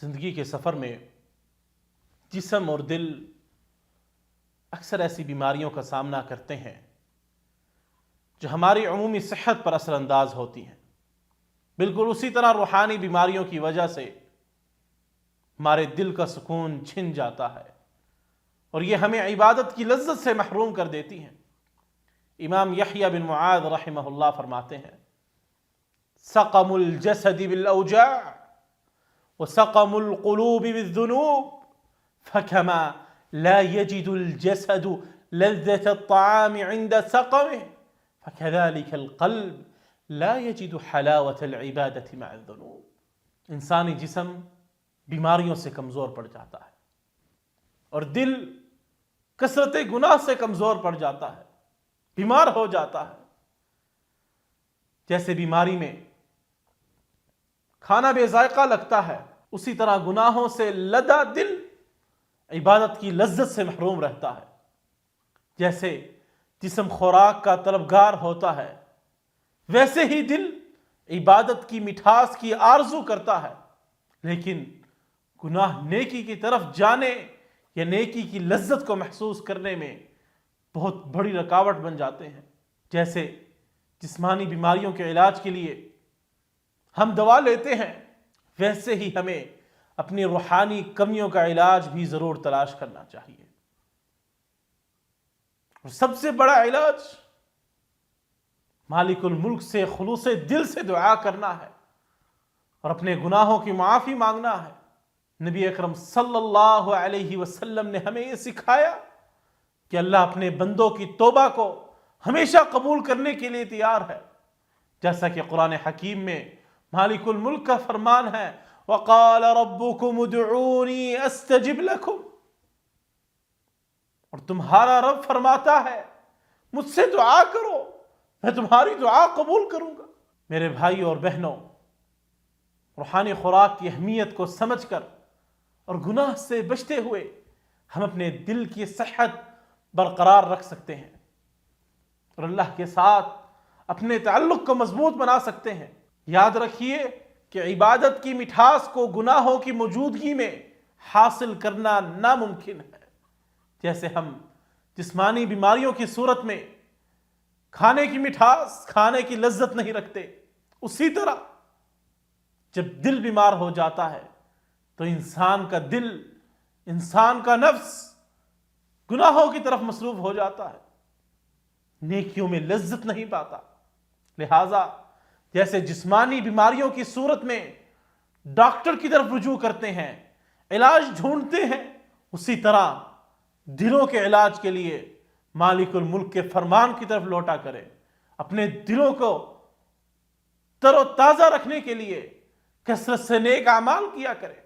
زندگی کے سفر میں جسم اور دل اکثر ایسی بیماریوں کا سامنا کرتے ہیں جو ہماری عمومی صحت پر اثر انداز ہوتی ہیں۔ بالکل اسی طرح روحانی بیماریوں کی وجہ سے ہمارے دل کا سکون چھن جاتا ہے اور یہ ہمیں عبادت کی لذت سے محروم کر دیتی ہیں۔ امام یحییٰ بن معاذ رحمہ اللہ فرماتے ہیں، سقم الجسد بالاوجاع وسقم القلوب بالذنوب فكما لا يجد الجسد لذة الطعام عند سقمه فكذلك القلب لا يجد حلاوة العبادة مع الذنوب۔ انسانی جسم بیماریوں سے کمزور پڑ جاتا ہے اور دل کثرت گناہ سے کمزور پڑ جاتا ہے، بیمار ہو جاتا ہے۔ جیسے بیماری میں کھانا بے ذائقہ لگتا ہے، اسی طرح گناہوں سے لدا دل عبادت کی لذت سے محروم رہتا ہے۔ جیسے جسم خوراک کا طلبگار ہوتا ہے، ویسے ہی دل عبادت کی مٹھاس کی آرزو کرتا ہے، لیکن گناہ نیکی کی طرف جانے یا نیکی کی لذت کو محسوس کرنے میں بہت بڑی رکاوٹ بن جاتے ہیں۔ جیسے جسمانی بیماریوں کے علاج کے لیے ہم دوا لیتے ہیں، ویسے ہی ہمیں اپنی روحانی کمیوں کا علاج بھی ضرور تلاش کرنا چاہیے۔ اور سب سے بڑا علاج مالک الملک سے خلوص دل سے دعا کرنا ہے اور اپنے گناہوں کی معافی مانگنا ہے۔ نبی اکرم صلی اللہ علیہ وسلم نے ہمیں یہ سکھایا کہ اللہ اپنے بندوں کی توبہ کو ہمیشہ قبول کرنے کے لیے تیار ہے، جیسا کہ قرآن حکیم میں مالک الملک کا فرمان ہے، وَقَالَ رَبُّكُمُ ادْعُونِي أَسْتَجِبْ لَكُمْ، اور تمہارا رب فرماتا ہے مجھ سے دعا کرو، میں تمہاری دعا قبول کروں گا۔ میرے بھائی اور بہنوں، روحانی خوراک کی اہمیت کو سمجھ کر اور گناہ سے بچتے ہوئے ہم اپنے دل کی صحت برقرار رکھ سکتے ہیں اور اللہ کے ساتھ اپنے تعلق کو مضبوط بنا سکتے ہیں۔ یاد رکھیے کہ عبادت کی مٹھاس کو گناہوں کی موجودگی میں حاصل کرنا ناممکن ہے۔ جیسے ہم جسمانی بیماریوں کی صورت میں کھانے کی مٹھاس، کھانے کی لذت نہیں رکھتے، اسی طرح جب دل بیمار ہو جاتا ہے تو انسان کا دل، انسان کا نفس گناہوں کی طرف مصروف ہو جاتا ہے، نیکیوں میں لذت نہیں پاتا۔ لہٰذا جیسے جسمانی بیماریوں کی صورت میں ڈاکٹر کی طرف رجوع کرتے ہیں، علاج ڈھونڈتے ہیں، اسی طرح دلوں کے علاج کے لیے مالک الملک کے فرمان کی طرف لوٹا کریں۔ اپنے دلوں کو تر و تازہ رکھنے کے لیے کثرت سے نیک اعمال کیا کریں۔